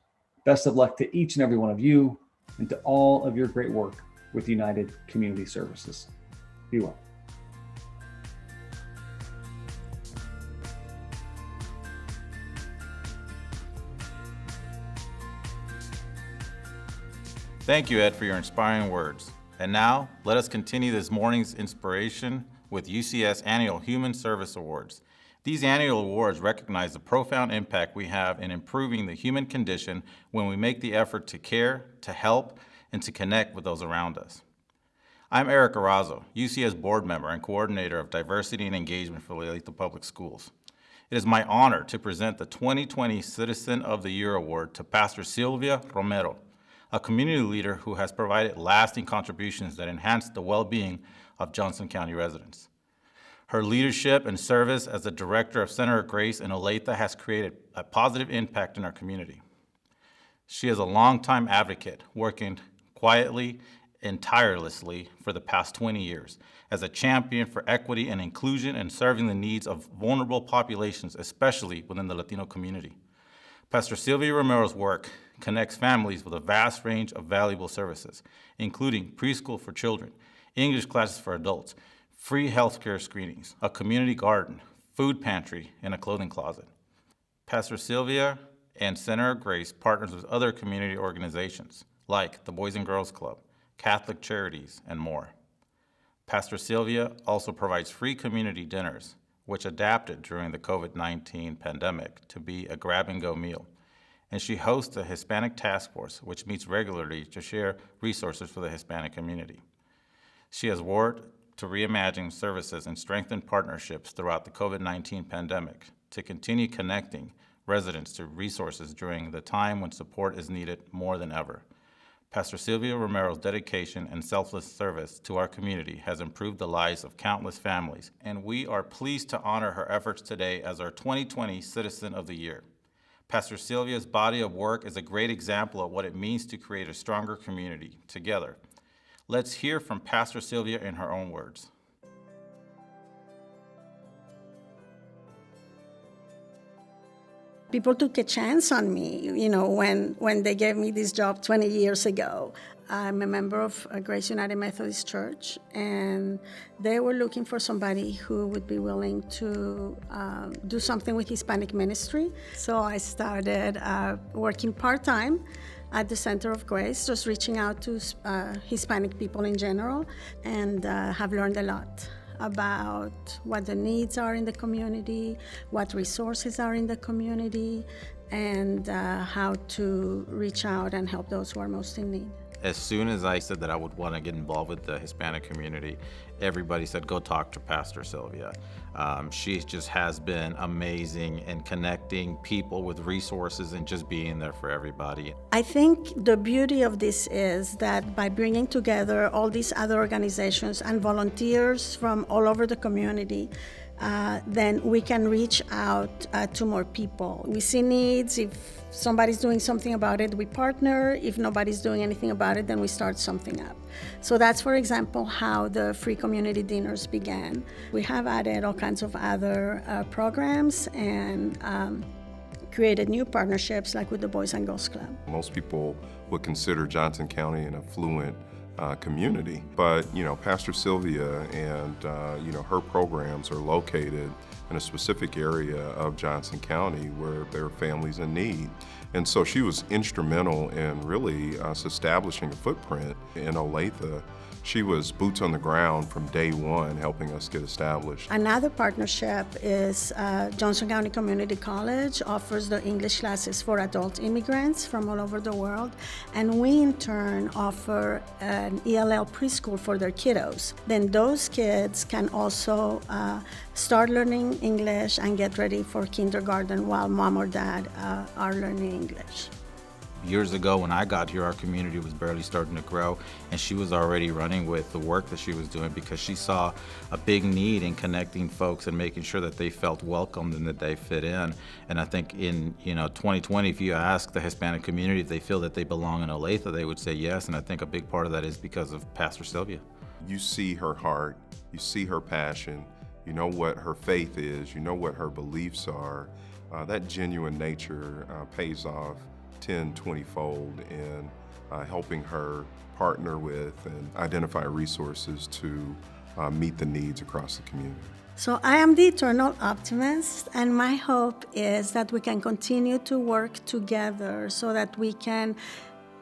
Best of luck to each and every one of you and to all of your great work with United Community Services. Be well. Thank you, Ed, for your inspiring words. And now, let us continue this morning's inspiration with UCS Annual Human Service Awards. These annual awards recognize the profound impact we have in improving the human condition when we make the effort to care, to help, and to connect with those around us. I'm Eric Arazo, UCS board member and coordinator of diversity and engagement for Olathe Public Schools. It is my honor to present the 2020 Citizen of the Year Award to Pastor Sylvia Romero, a community leader who has provided lasting contributions that enhance the well-being of Johnson County residents. Her leadership and service as the director of Center of Grace in Olathe has created a positive impact in our community. She is a longtime advocate, working quietly and tirelessly for the past 20 years as a champion for equity and inclusion and serving the needs of vulnerable populations, especially within the Latino community. Pastor Sylvia Romero's work connects families with a vast range of valuable services, including preschool for children, English classes for adults, free healthcare screenings, a community garden, food pantry, and a clothing closet. Pastor Sylvia and Center of Grace partners with other community organizations like the Boys and Girls Club, Catholic Charities, and more. Pastor Sylvia also provides free community dinners, which adapted during the COVID-19 pandemic to be a grab-and-go meal. And she hosts a Hispanic task force, which meets regularly to share resources for the Hispanic community. She has worked to reimagine services and strengthen partnerships throughout the COVID-19 pandemic to continue connecting residents to resources during the time when support is needed more than ever. Pastor Sylvia Romero's dedication and selfless service to our community has improved the lives of countless families, and we are pleased to honor her efforts today as our 2020 Citizen of the Year. Pastor Sylvia's body of work is a great example of what it means to create a stronger community together. Let's hear from Pastor Sylvia in her own words. People took a chance on me, when they gave me this job 20 years ago. I'm a member of Grace United Methodist Church, and they were looking for somebody who would be willing to do something with Hispanic ministry. So I started working part-time at the Center of Grace, just reaching out to Hispanic people in general, and have learned a lot about what the needs are in the community, what resources are in the community, and how to reach out and help those who are most in need. As soon as I said that I would want to get involved with the Hispanic community, everybody said, go talk to Pastor Sylvia. She just has been amazing in connecting people with resources and just being there for everybody. I think the beauty of this is that by bringing together all these other organizations and volunteers from all over the community, then we can reach out to more people. We see needs. If somebody's doing something about it, we partner. If nobody's doing anything about it, then we start something up. So that's, for example, how the free community dinners began. We have added all kinds of other programs and created new partnerships, like with the Boys and Girls Club. Most people would consider Johnson County an affluent community, but Pastor Sylvia and her programs are located in a specific area of Johnson County where there are families in need. And so she was instrumental in really establishing a footprint in Olathe. She was boots on the ground from day one, helping us get established. Another partnership is Johnson County Community College offers the English classes for adult immigrants from all over the world, and we in turn offer an ELL preschool for their kiddos. Then those kids can also start learning English and get ready for kindergarten while mom or dad are learning English. Years ago when I got here, our community was barely starting to grow, and she was already running with the work that she was doing because she saw a big need in connecting folks and making sure that they felt welcomed and that they fit in. And I think in 2020, if you ask the Hispanic community if they feel that they belong in Olathe, they would say yes, and I think a big part of that is because of Pastor Sylvia. You see her heart, you see her passion, you know what her faith is, you know what her beliefs are. That genuine nature pays off 10, 20-fold in helping her partner with and identify resources to meet the needs across the community. So I am the eternal optimist, and my hope is that we can continue to work together so that we can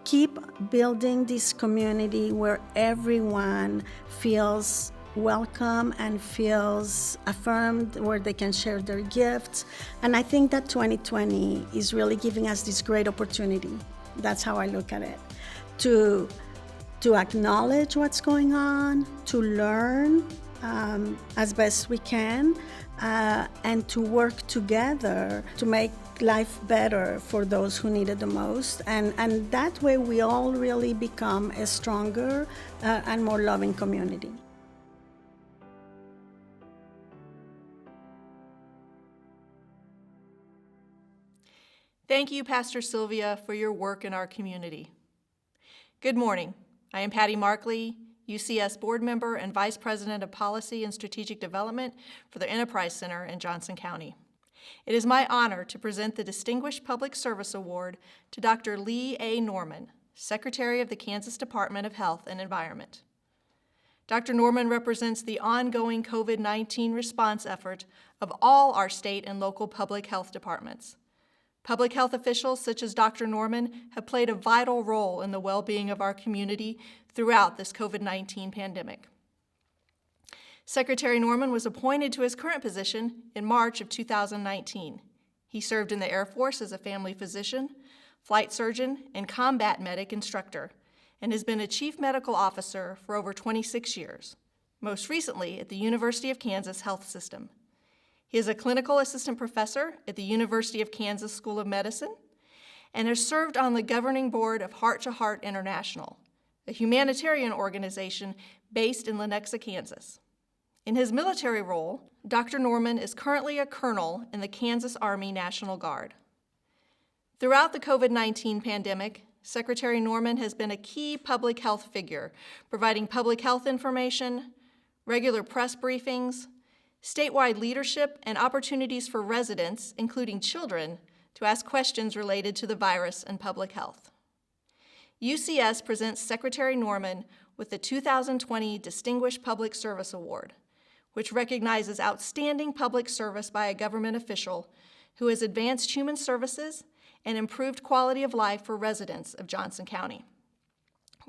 keep building this community where everyone feels welcome and feels affirmed, where they can share their gifts. And I think that 2020 is really giving us this great opportunity. That's how I look at it. To acknowledge what's going on, to learn as best we can, and to work together to make life better for those who need it the most. And that way we all really become a stronger and more loving community. Thank you, Pastor Sylvia, for your work in our community. Good morning. I am Patty Markley, UCS board member and Vice President of Policy and Strategic Development for the Enterprise Center in Johnson County. It is my honor to present the Distinguished Public Service Award to Dr. Lee A. Norman, Secretary of the Kansas Department of Health and Environment. Dr. Norman represents the ongoing COVID-19 response effort of all our state and local public health departments. Public health officials such as Dr. Norman have played a vital role in the well-being of our community throughout this COVID-19 pandemic. Secretary Norman was appointed to his current position in March of 2019. He served in the Air Force as a family physician, flight surgeon, and combat medic instructor, and has been a chief medical officer for over 26 years, most recently at the University of Kansas Health System. He is a clinical assistant professor at the University of Kansas School of Medicine and has served on the governing board of Heart to Heart International, a humanitarian organization based in Lenexa, Kansas. In his military role, Dr. Norman is currently a colonel in the Kansas Army National Guard. Throughout the COVID-19 pandemic, Secretary Norman has been a key public health figure, providing public health information, regular press briefings, statewide leadership, and opportunities for residents, including children, to ask questions related to the virus and public health. UCS presents Secretary Norman with the 2020 Distinguished Public Service Award, which recognizes outstanding public service by a government official who has advanced human services and improved quality of life for residents of Johnson County.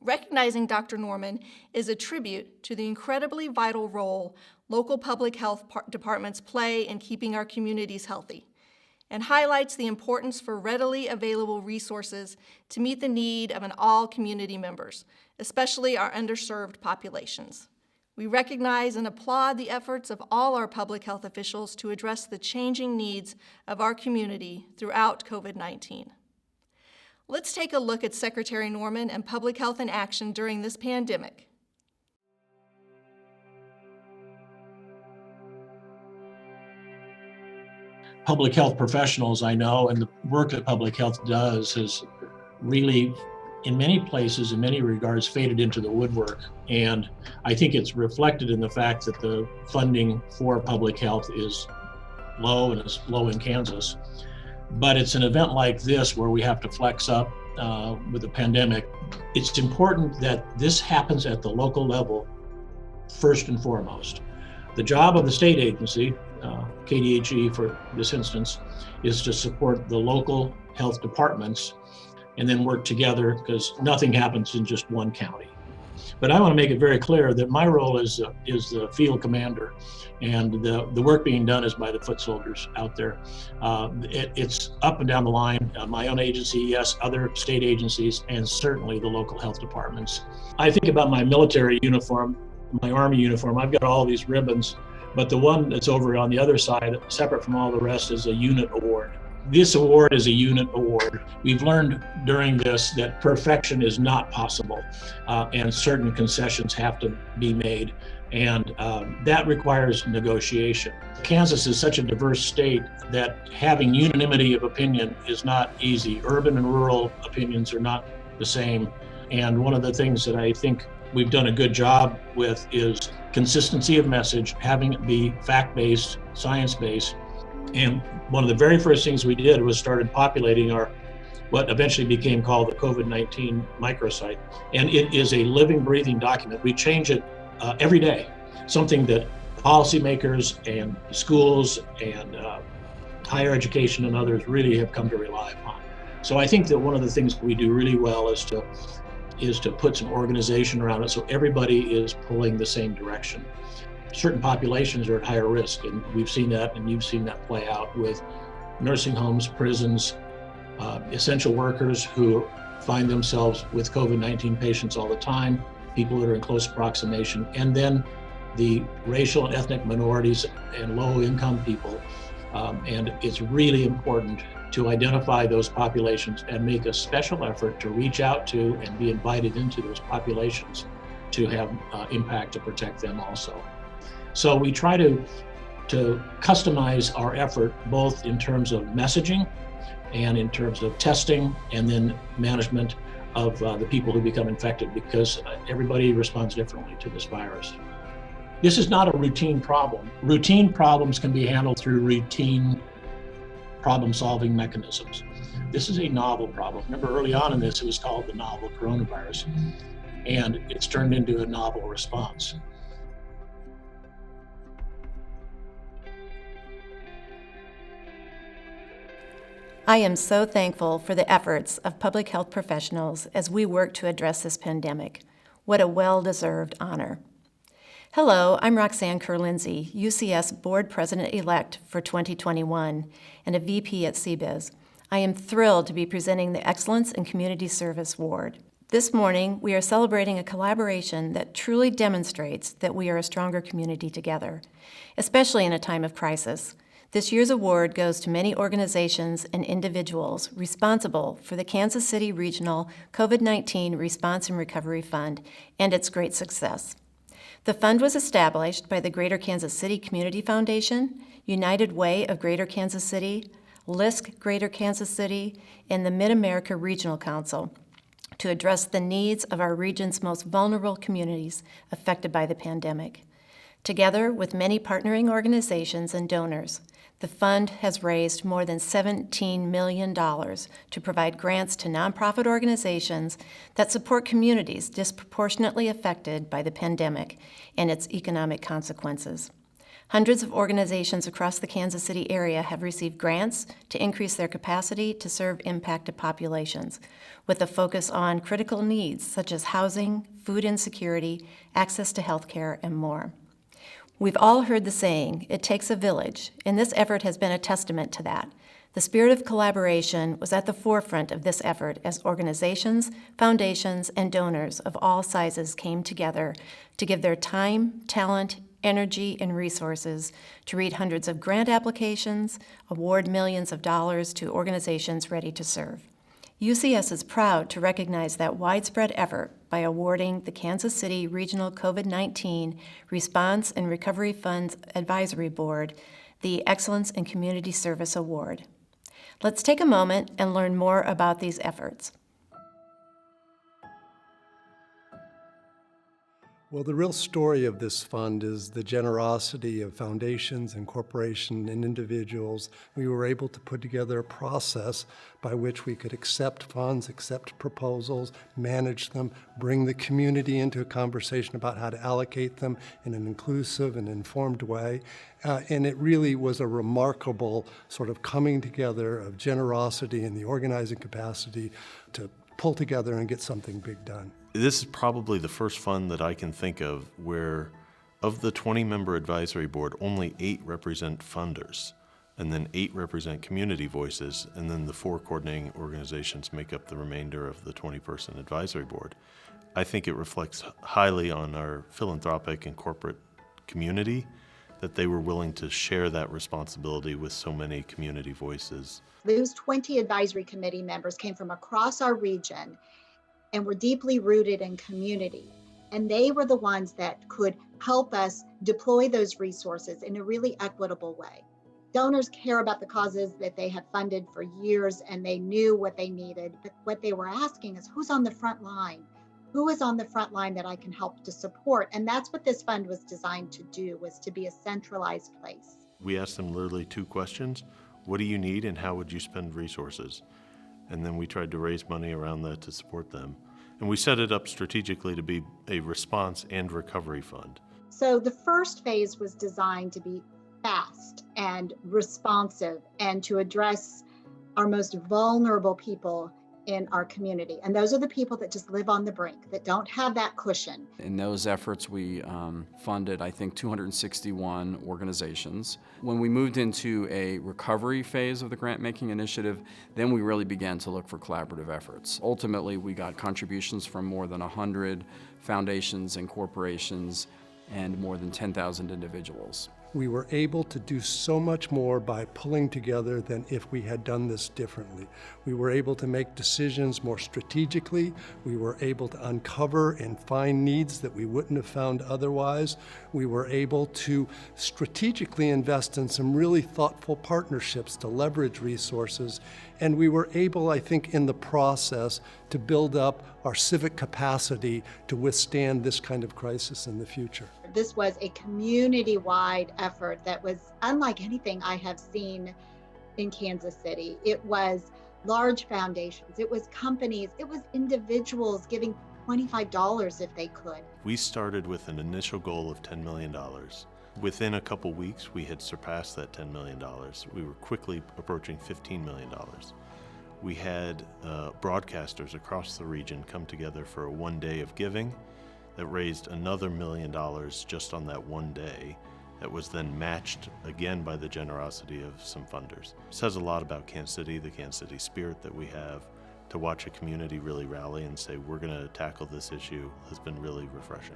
Recognizing Dr. Norman is a tribute to the incredibly vital role local public health departments play in keeping our communities healthy, and highlights the importance for readily available resources to meet the need of all community members, especially our underserved populations. We recognize and applaud the efforts of all our public health officials to address the changing needs of our community throughout COVID-19. Let's take a look at Secretary Norman and public health in action during this pandemic. Public health professionals, I know, and the work that public health does has really, in many places, in many regards, faded into the woodwork. And I think it's reflected in the fact that the funding for public health is low, and it's low in Kansas. But it's an event like this where we have to flex up with the pandemic. It's important that this happens at the local level first and foremost. The job of the state agency, KDHE for this instance, is to support the local health departments and then work together, because nothing happens in just one county. But I want to make it very clear that my role is the field commander, and the work being done is by the foot soldiers out there. It's up and down the line. My own agency, yes, other state agencies, and certainly the local health departments. I think about my military uniform, my Army uniform. I've got all these ribbons, but the one that's over on the other side, separate from all the rest, is a unit award. This award is a unit award. We've learned during this that perfection is not possible, and certain concessions have to be made, and that requires negotiation. Kansas is such a diverse state that having unanimity of opinion is not easy. Urban and rural opinions are not the same, and one of the things that I think we've done a good job with is consistency of message, having it be fact-based, science-based. And one of the very first things we did was started populating our, what eventually became called the COVID-19 microsite. And it is a living, breathing document. We change it every day, something that policymakers and schools and higher education and others really have come to rely upon. So I think that one of the things we do really well is to put some organization around it so everybody is pulling the same direction. Certain populations are at higher risk, and we've seen that, and you've seen that play out with nursing homes, prisons, essential workers who find themselves with COVID-19 patients all the time, people that are in close approximation, and then the racial and ethnic minorities and low-income people. And it's really important to identify those populations and make a special effort to reach out to and be invited into those populations to have impact to protect them also. So we try to customize our effort both in terms of messaging and in terms of testing and then management of the people who become infected, because everybody responds differently to this virus. This is not a routine problem. Routine problems can be handled through routine problem-solving mechanisms. This is a novel problem. Remember early on in this, it was called the novel coronavirus, and it's turned into a novel response. I am so thankful for the efforts of public health professionals as we work to address this pandemic. What a well-deserved honor. Hello, I'm Roxanne Kerr-Lindsay, UCS Board President-elect for 2021 and a VP at CBIZ. I am thrilled to be presenting the Excellence in Community Service Award. This morning, we are celebrating a collaboration that truly demonstrates that we are a stronger community together, especially in a time of crisis. This year's award goes to many organizations and individuals responsible for the Kansas City Regional COVID-19 Response and Recovery Fund and its great success. The fund was established by the Greater Kansas City Community Foundation, United Way of Greater Kansas City, LISC Greater Kansas City, and the Mid-America Regional Council to address the needs of our region's most vulnerable communities affected by the pandemic. Together with many partnering organizations and donors, the fund has raised more than $17 million to provide grants to nonprofit organizations that support communities disproportionately affected by the pandemic and its economic consequences. Hundreds of organizations across the Kansas City area have received grants to increase their capacity to serve impacted populations, with a focus on critical needs such as housing, food insecurity, access to health care, and more. We've all heard the saying, it takes a village, and this effort has been a testament to that. The spirit of collaboration was at the forefront of this effort as organizations, foundations, and donors of all sizes came together to give their time, talent, energy, and resources to read hundreds of grant applications, award millions of dollars to organizations ready to serve. UCS is proud to recognize that widespread effort by awarding the Kansas City Regional COVID-19 Response and Recovery Funds Advisory Board the Excellence in Community Service Award. Let's take a moment and learn more about these efforts. Well, the real story of this fund is the generosity of foundations and corporations and individuals. We were able to put together a process by which we could accept funds, accept proposals, manage them, bring the community into a conversation about how to allocate them in an inclusive and informed way. And it really was a remarkable sort of coming together of generosity and the organizing capacity to pull together and get something big done. This is probably the first fund that I can think of where, of the 20-member advisory board, only 8 represent funders, and then 8 represent community voices, and then the 4 coordinating organizations make up the remainder of the 20-person advisory board. I think it reflects highly on our philanthropic and corporate community that they were willing to share that responsibility with so many community voices. Those 20 advisory committee members came from across our region and were deeply rooted in community. And they were the ones that could help us deploy those resources in a really equitable way. Donors care about the causes that they have funded for years, and they knew what they needed. But what they were asking is, who's on the front line? Who is on the front line that I can help to support? And that's what this fund was designed to do, was to be a centralized place. We asked them literally 2 questions. What do you need and how would you spend resources? And then we tried to raise money around that to support them. And we set it up strategically to be a response and recovery fund. So the first phase was designed to be fast and responsive and to address our most vulnerable people in our community. And those are the people that just live on the brink, that don't have that cushion. In those efforts, we funded, I think, 261 organizations. When we moved into a recovery phase of the grant-making initiative, then we really began to look for collaborative efforts. Ultimately, we got contributions from more than 100 foundations and corporations and more than 10,000 individuals. We were able to do so much more by pulling together than if we had done this differently. We were able to make decisions more strategically. We were able to uncover and find needs that we wouldn't have found otherwise. We were able to strategically invest in some really thoughtful partnerships to leverage resources. And we were able, I think, in the process to build up our civic capacity to withstand this kind of crisis in the future. This was a community-wide effort that was unlike anything I have seen in Kansas City. It was large foundations, it was companies, it was individuals giving $25 if they could. We started with an initial goal of $10 million. Within a couple weeks, we had surpassed that $10 million. We were quickly approaching $15 million. We had broadcasters across the region come together for a one day of giving that raised another $1 million just on that one day. That was then matched again by the generosity of some funders. It says a lot about Kansas City, the Kansas City spirit that we have. To watch a community really rally and say, we're going to tackle this issue has been really refreshing.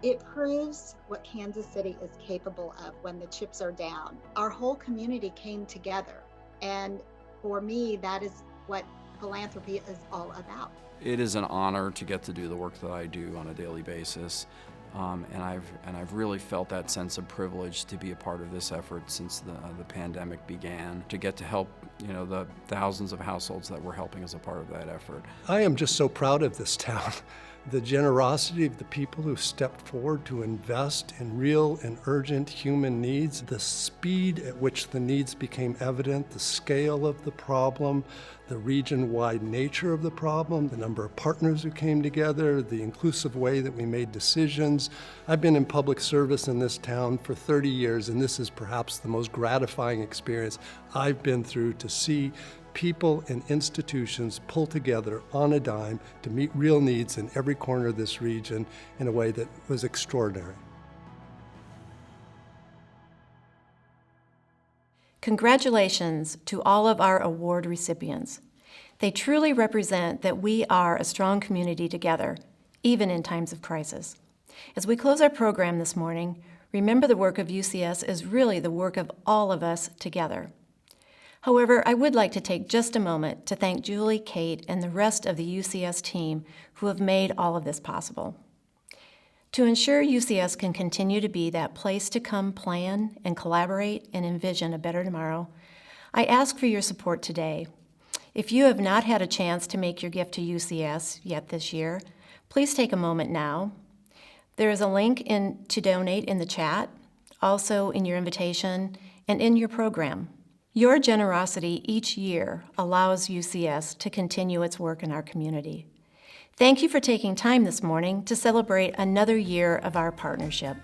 It proves what Kansas City is capable of when the chips are down. Our whole community came together. And for me, that is what philanthropy is all about. It is an honor to get to do the work that I do on a daily basis. And I've really felt that sense of privilege to be a part of this effort since the pandemic began, to get to help, the thousands of households that we're helping as a part of that effort. I am just so proud of this town. The generosity of the people who stepped forward to invest in real and urgent human needs, the speed at which the needs became evident, the scale of the problem, the region-wide nature of the problem, the number of partners who came together, the inclusive way that we made decisions. I've been in public service in this town for 30 years, and this is perhaps the most gratifying experience I've been through, to see people and institutions pull together on a dime to meet real needs in every corner of this region in a way that was extraordinary. Congratulations to all of our award recipients. They truly represent that we are a strong community together, even in times of crisis. As we close our program this morning, remember the work of UCS is really the work of all of us together. However, I would like to take just a moment to thank Julie, Kate, and the rest of the UCS team who have made all of this possible. To ensure UCS can continue to be that place to come plan and collaborate and envision a better tomorrow, I ask for your support today. If you have not had a chance to make your gift to UCS yet this year, please take a moment now. There is a link to donate in the chat, also in your invitation, and in your program. Your generosity each year allows UCS to continue its work in our community. Thank you for taking time this morning to celebrate another year of our partnership.